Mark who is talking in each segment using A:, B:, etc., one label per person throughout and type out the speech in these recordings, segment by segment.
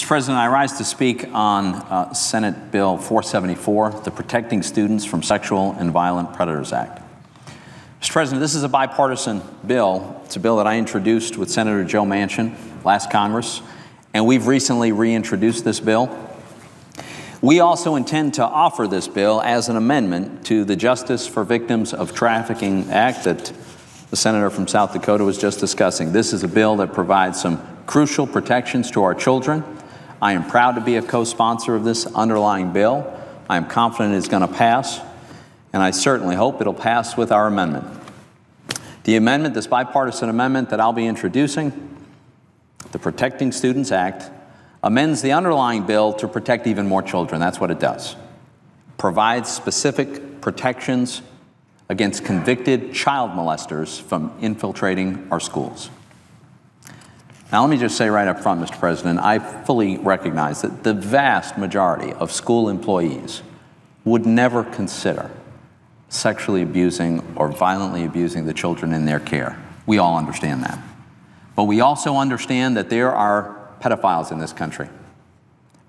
A: Mr. President, I rise to speak on Senate Bill 474, the Protecting Students from Sexual and Violent Predators Act. Mr. President, this is a bipartisan bill. It's a bill that I introduced with Senator Joe Manchin last Congress, and we've recently reintroduced this bill. We also intend to offer this bill as an amendment to the Justice for Victims of Trafficking Act that the senator from South Dakota was just discussing. This is a bill that provides some crucial protections to our children. I am proud to be a co-sponsor of this underlying bill. I am confident it's going to pass, and I certainly hope it'll pass with our amendment. The amendment, this bipartisan amendment that I'll be introducing, the Protecting Students Act, amends the underlying bill to protect even more children. That's what it does. Provides specific protections against convicted child molesters from infiltrating our schools. Now, let me just say right up front, Mr. President, I fully recognize that the vast majority of school employees would never consider sexually abusing or violently abusing the children in their care. We all understand that. But we also understand that there are pedophiles in this country,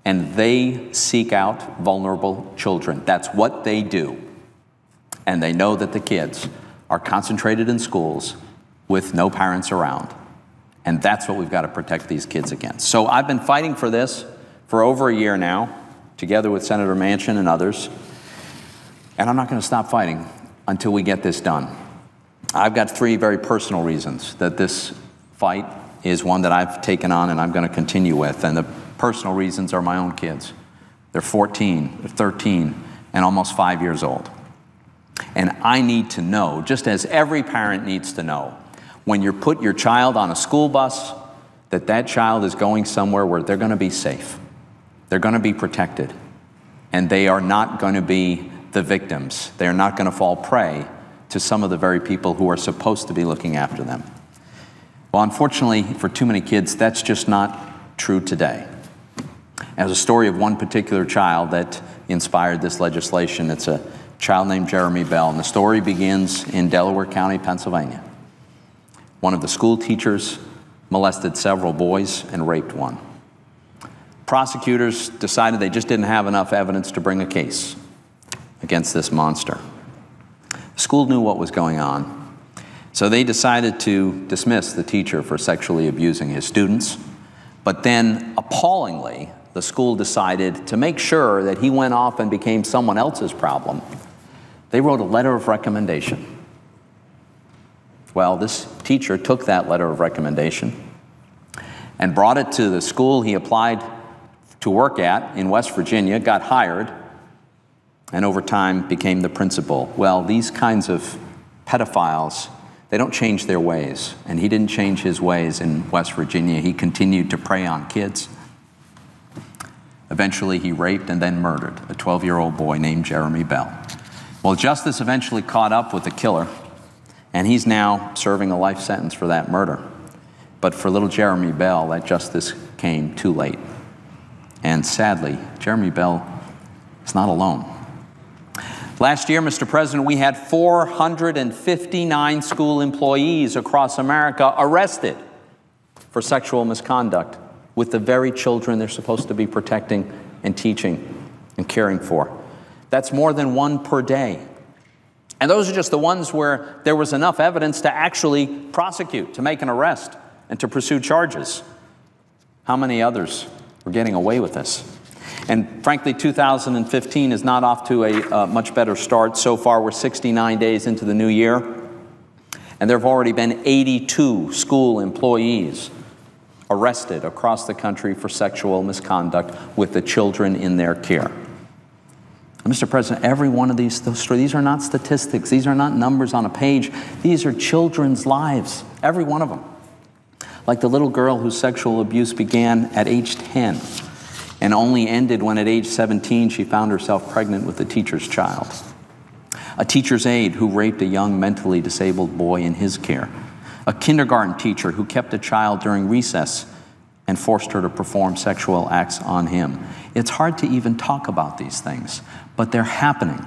A: and they seek out vulnerable children. That's what they do. And they know that the kids are concentrated in schools with no parents around. And that's what we've got to protect these kids against. So I've been fighting for this for over a year now, together with Senator Manchin and others. And I'm not going to stop fighting until we get this done. I've got three very personal reasons that this fight is one that I've taken on and I'm going to continue with. And the personal reasons are my own kids. They're 14, they're 13, and almost 5 years old. And I need to know, just as every parent needs to know, when you put your child on a school bus, that that child is going somewhere where they're going to be safe. They're going to be protected. And they are not going to be the victims. They are not going to fall prey to some of the very people who are supposed to be looking after them. Well, unfortunately, for too many kids, that's just not true today. As a story of one particular child that inspired this legislation, it's a child named Jeremy Bell, and the story begins in Delaware County, Pennsylvania. One of the school teachers molested several boys and raped one. Prosecutors decided they just didn't have enough evidence to bring a case against this monster. The school knew what was going on, so they decided to dismiss the teacher for sexually abusing his students. But then, appallingly, the school decided to make sure that he went off and became someone else's problem. They wrote a letter of recommendation. Well, this teacher took that letter of recommendation and brought it to the school he applied to work at in West Virginia, got hired, and over time became the principal. Well, these kinds of pedophiles, they don't change their ways, and he didn't change his ways in West Virginia. He continued to prey on kids. Eventually, he raped and then murdered a 12-year-old boy named Jeremy Bell. Well, justice eventually caught up with the killer, and he's now serving a life sentence for that murder. But for little Jeremy Bell, that justice came too late. And sadly, Jeremy Bell is not alone. Last year, Mr. President, we had 459 school employees across America arrested for sexual misconduct with the very children they're supposed to be protecting and teaching and caring for. That's more than one per day. And those are just the ones where there was enough evidence to actually prosecute, to make an arrest, and to pursue charges. How many others were getting away with this? And frankly, 2015 is not off to a much better start. So far, we're 69 days into the new year, and there have already been 82 school employees arrested across the country for sexual misconduct with the children in their care. Mr. President, every one of these are not statistics. These are not numbers on a page. These are children's lives, every one of them. Like the little girl whose sexual abuse began at age 10 and only ended when at age 17 she found herself pregnant with a teacher's child. A teacher's aide who raped a young mentally disabled boy in his care. A kindergarten teacher who kept a child during recess and forced her to perform sexual acts on him. It's hard to even talk about these things, but they're happening.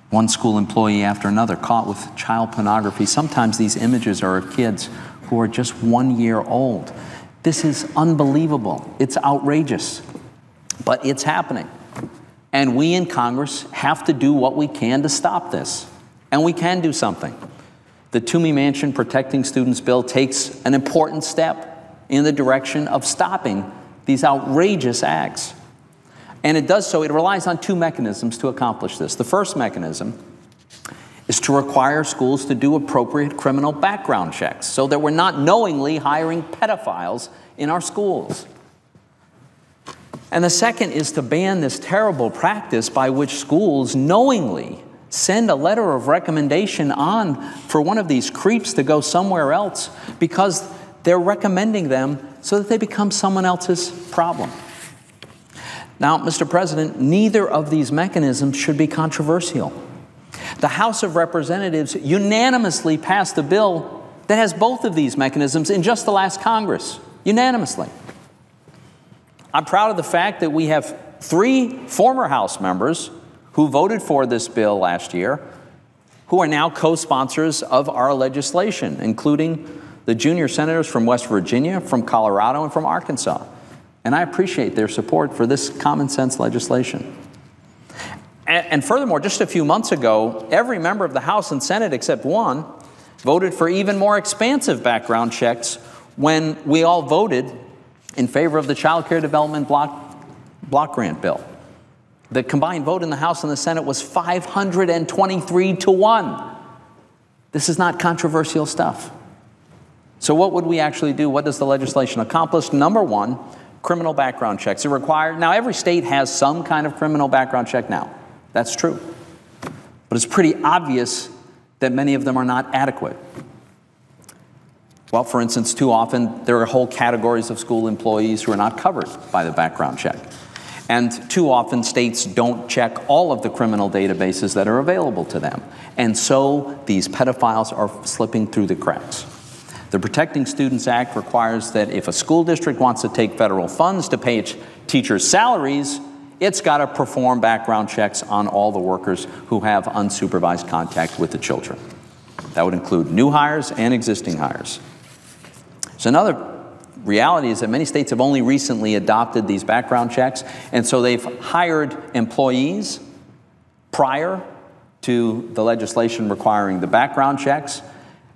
A: One school employee after another caught with child pornography. Sometimes these images are of kids who are just 1 year old. This is unbelievable. It's outrageous. But it's happening. And we in Congress have to do what we can to stop this. And we can do something. The Toomey Manchin Protecting Students bill takes an important step in the direction of stopping these outrageous acts. And it does so, it relies on two mechanisms to accomplish this. The first mechanism is to require schools to do appropriate criminal background checks so that we're not knowingly hiring pedophiles in our schools. And the second is to ban this terrible practice by which schools knowingly send a letter of recommendation on for one of these creeps to go somewhere else because they're recommending them so that they become someone else's problem. Now, Mr. President, neither of these mechanisms should be controversial. The House of Representatives unanimously passed a bill that has both of these mechanisms in just the last Congress, unanimously. I'm proud of the fact that we have 3 former House members who voted for this bill last year who are now co-sponsors of our legislation, including the junior senators from West Virginia, from Colorado, and from Arkansas. And I appreciate their support for this common sense legislation. And furthermore, just a few months ago, every member of the House and Senate except one voted for even more expansive background checks when we all voted in favor of the Child Care Development Block Grant bill. The combined vote in the House and the Senate was 523-1. This is not controversial stuff. So what would we actually do? What does the legislation accomplish? Number one, criminal background checks are required. Now, every state has some kind of criminal background check now. That's true. But it's pretty obvious that many of them are not adequate. Well, for instance, too often there are whole categories of school employees who are not covered by the background check. And too often states don't check all of the criminal databases that are available to them. And so these pedophiles are slipping through the cracks. The Protecting Students Act requires that if a school district wants to take federal funds to pay its teachers' salaries, it's got to perform background checks on all the workers who have unsupervised contact with the children. That would include new hires and existing hires. So another reality is that many states have only recently adopted these background checks, and so they've hired employees prior to the legislation requiring the background checks,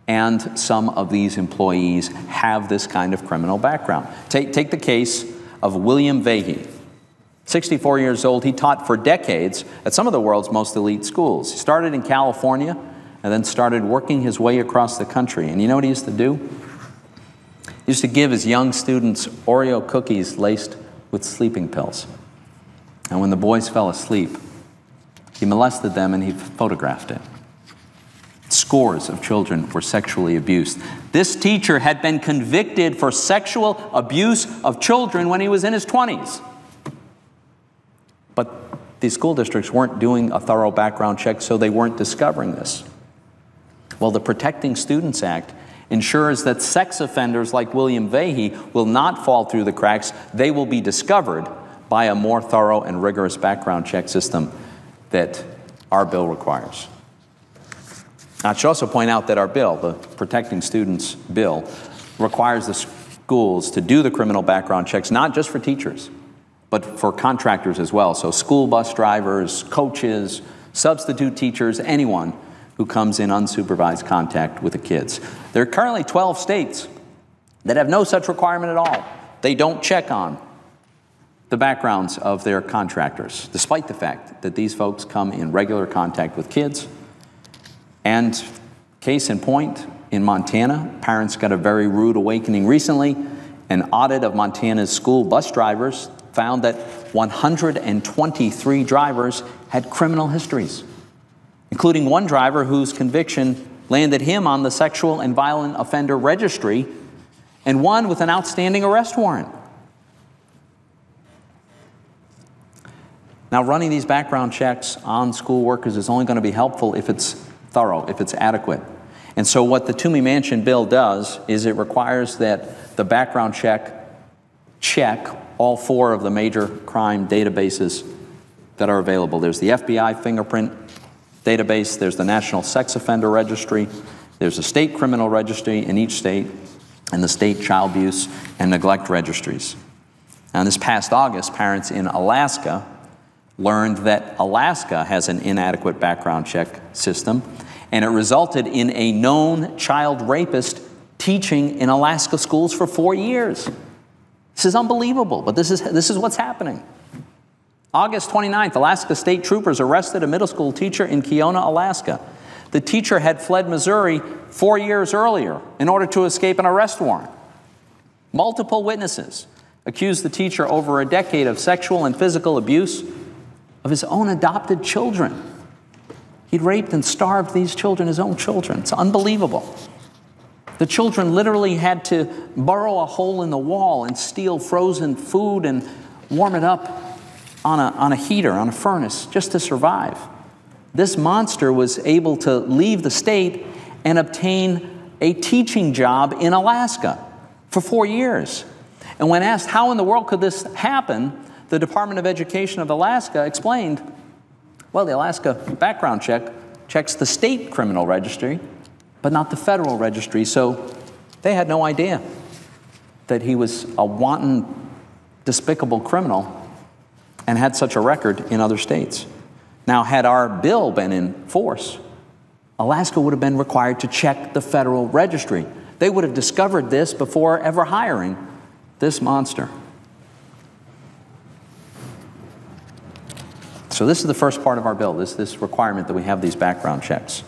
A: and some of these employees have this kind of criminal background. Take the case of William Vahey. 64 years old, he taught for decades at some of the world's most elite schools. He started in California and then started working his way across the country. And you know what he used to do? He used to give his young students Oreo cookies laced with sleeping pills. And when the boys fell asleep, he molested them and he photographed it. Scores of children were sexually abused. This teacher had been convicted for sexual abuse of children when he was in his 20s. But these school districts weren't doing a thorough background check, so they weren't discovering this. Well, the Protecting Students Act ensures that sex offenders like William Vahey will not fall through the cracks. They will be discovered by a more thorough and rigorous background check system that our bill requires. I should also point out that our bill, the Protecting Students bill, requires the schools to do the criminal background checks, not just for teachers, but for contractors as well. So school bus drivers, coaches, substitute teachers, anyone who comes in unsupervised contact with the kids. There are currently 12 states that have no such requirement at all. They don't check on the backgrounds of their contractors, despite the fact that these folks come in regular contact with kids. And case in point, in Montana, parents got a very rude awakening recently. An audit of Montana's school bus drivers found that 123 drivers had criminal histories, including one driver whose conviction landed him on the sexual and violent offender registry, and one with an outstanding arrest warrant. Now, running these background checks on school workers is only going to be helpful if it's thorough, if it's adequate. And so what the Toomey Manchin bill does is it requires that the background check all 4 of the major crime databases that are available. There's the FBI fingerprint database, there's the National Sex Offender Registry, there's a state criminal registry in each state, and the state child abuse and neglect registries. Now, this past August, parents in Alaska learned that Alaska has an inadequate background check system, and it resulted in a known child rapist teaching in Alaska schools for 4 years. This is unbelievable, but this is what's happening. August 29th, Alaska state troopers arrested a middle school teacher in Keona, Alaska. The teacher had fled Missouri 4 years earlier in order to escape an arrest warrant. Multiple witnesses accused the teacher over a decade of sexual and physical abuse of his own adopted children. He'd raped and starved these children, his own children. It's unbelievable. The children literally had to burrow a hole in the wall and steal frozen food and warm it up on a heater, on a furnace, just to survive. This monster was able to leave the state and obtain a teaching job in Alaska for 4 years. And when asked how in the world could this happen, the Department of Education of Alaska explained, well, the Alaska background check checks the state criminal registry, but not the federal registry, so they had no idea that he was a wanton, despicable criminal and had such a record in other states. Now, had our bill been in force, Alaska would have been required to check the federal registry. They would have discovered this before ever hiring this monster. So this is the first part of our bill, this requirement that we have these background checks.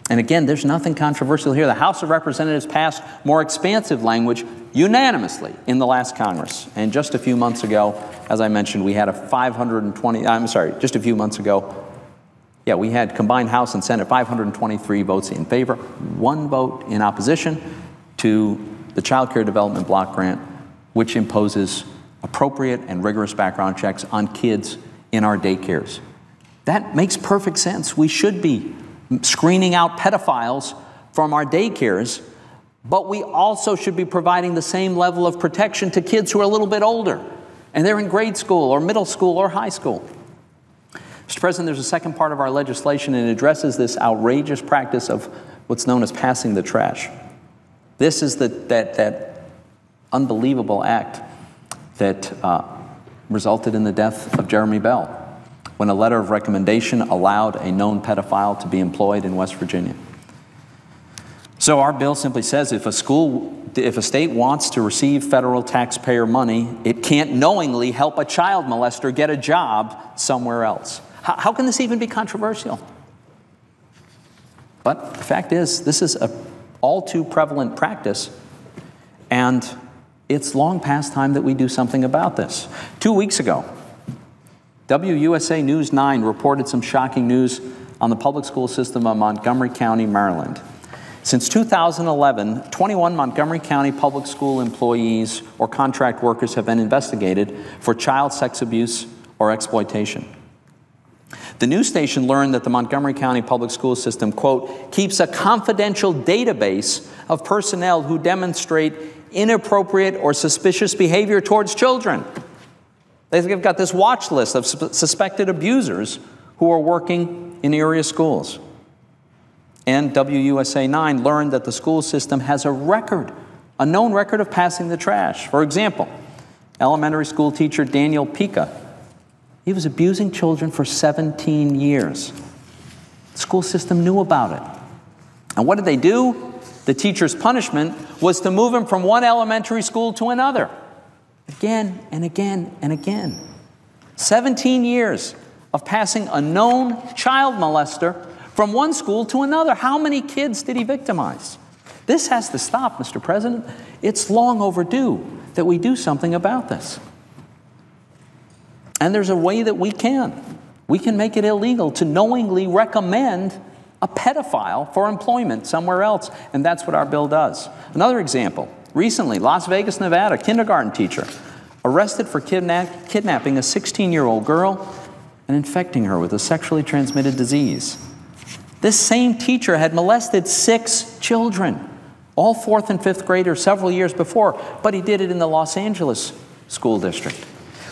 A: And again, there's nothing controversial here. The House of Representatives passed more expansive language unanimously in the last Congress. And just a few months ago, as I mentioned, we had just a few months ago, we had combined House and Senate 523 votes in favor, 1 vote in opposition to the Child Care Development Block Grant, which imposes appropriate and rigorous background checks on kids in our daycares. That makes perfect sense. We should be screening out pedophiles from our daycares, but we also should be providing the same level of protection to kids who are a little bit older, and they're in grade school or middle school or high school. Mr. President, there's a second part of our legislation, and it addresses this outrageous practice of what's known as passing the trash. This is that unbelievable act that resulted in the death of Jeremy Bell, when a letter of recommendation allowed a known pedophile to be employed in West Virginia. So our bill simply says if a state wants to receive federal taxpayer money, it can't knowingly help a child molester get a job somewhere else. How can this even be controversial? But the fact is, this is an all too prevalent practice, and it's long past time that we do something about this. 2 weeks ago, WUSA News 9 reported some shocking news on the public school system of Montgomery County, Maryland. Since 2011, 21 Montgomery County public school employees or contract workers have been investigated for child sex abuse or exploitation. The news station learned that the Montgomery County public school system, quote, keeps a confidential database of personnel who demonstrate inappropriate or suspicious behavior towards children. They've got this watch list of suspected abusers who are working in area schools. And WUSA 9 learned that the school system has a known record of passing the trash. For example, elementary school teacher Daniel Pica, he was abusing children for 17 years. The school system knew about it. And what did they do? The teacher's punishment was to move him from one elementary school to another. Again and again and again. 17 years of passing a known child molester from one school to another. How many kids did he victimize? This has to stop, Mr. President. It's long overdue that we do something about this. And there's a way that we can. We can make it illegal to knowingly recommend a pedophile for employment somewhere else, and that's what our bill does. Another example. Recently, Las Vegas, Nevada, kindergarten teacher arrested for kidnapping a 16-year-old girl and infecting her with a sexually transmitted disease. This same teacher had molested 6 children, all 4th and 5th graders, several years before, but he did it in the Los Angeles school district.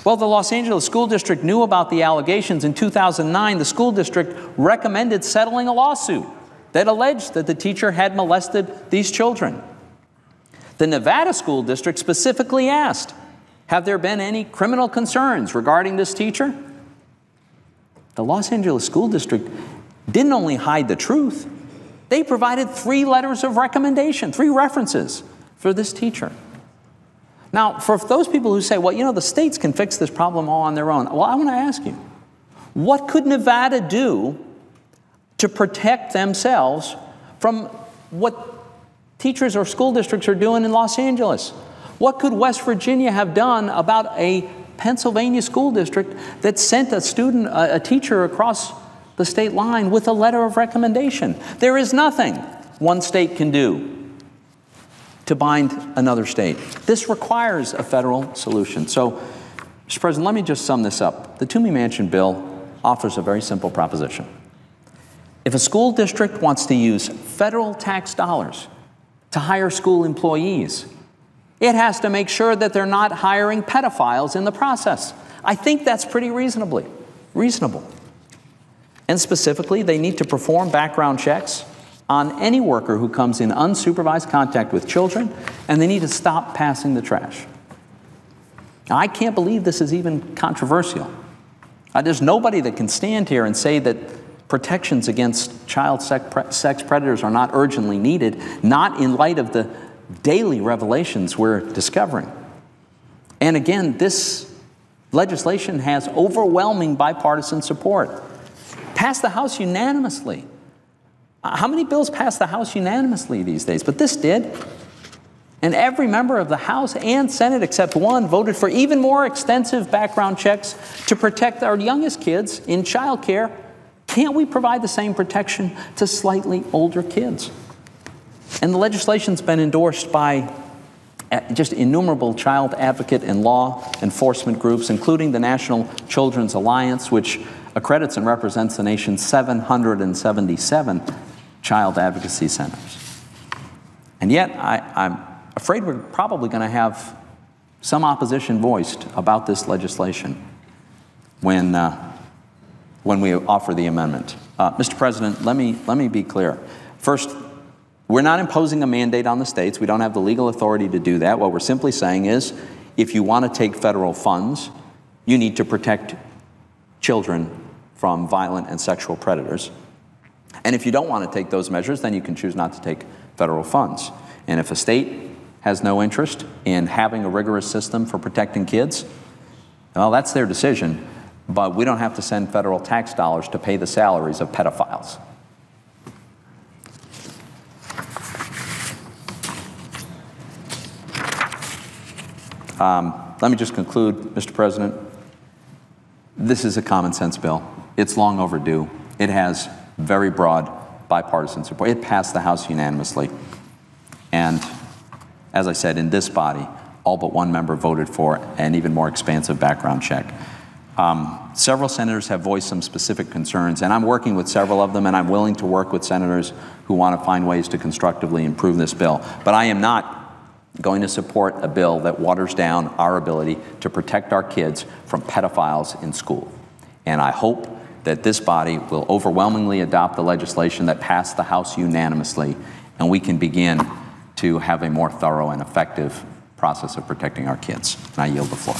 A: Well, the Los Angeles school district knew about the allegations. In 2009, the school district recommended settling a lawsuit that alleged that the teacher had molested these children. The Nevada school district specifically asked, have there been any criminal concerns regarding this teacher? The Los Angeles school district didn't only hide the truth, they provided 3 letters of recommendation, 3 references for this teacher. Now, for those people who say, well, you know, the states can fix this problem all on their own, well, I want to ask you, what could Nevada do to protect themselves from what teachers or school districts are doing in Los Angeles? What could West Virginia have done about a Pennsylvania school district that sent a teacher across the state line with a letter of recommendation? There is nothing one state can do to bind another state. This requires a federal solution. So, Mr. President, let me just sum this up. The Toomey Manchin bill offers a very simple proposition. If a school district wants to use federal tax dollars to hire school employees, it has to make sure that they're not hiring pedophiles in the process. I think that's pretty reasonable. And specifically, they need to perform background checks on any worker who comes in unsupervised contact with children, and they need to stop passing the trash. Now, I can't believe this is even controversial. There's nobody that can stand here and say that protections against child sex predators are not urgently needed, not in light of the daily revelations we're discovering. And again, this legislation has overwhelming bipartisan support. Passed the House unanimously. How many bills pass the House unanimously these days? But this did. And every member of the House and Senate, except one, voted for even more extensive background checks to protect our youngest kids in child care. Can't we provide the same protection to slightly older kids? And the legislation's been endorsed by just innumerable child advocate and law enforcement groups, including the National Children's Alliance, which accredits and represents the nation's 777 child advocacy centers. And yet, I'm afraid we're probably going to have some opposition voiced about this legislation when we offer the amendment. Mr. President, let me be clear. First, we're not imposing a mandate on the states. We don't have the legal authority to do that. What we're simply saying is, if you want to take federal funds, you need to protect children from violent and sexual predators. And if you don't want to take those measures, then you can choose not to take federal funds. And if a state has no interest in having a rigorous system for protecting kids, well, that's their decision. But we don't have to send federal tax dollars to pay the salaries of pedophiles. Let me just conclude, Mr. President. This is a common sense bill. It's long overdue. It has very broad bipartisan support. It passed the House unanimously. And as I said, in this body, all but one member voted for an even more expansive background check. Several senators have voiced some specific concerns, and I'm working with several of them, and I'm willing to work with senators who want to find ways to constructively improve this bill. But I am not going to support a bill that waters down our ability to protect our kids from pedophiles in school. And I hope that this body will overwhelmingly adopt the legislation that passed the House unanimously, and we can begin to have a more thorough and effective process of protecting our kids. And I yield the floor.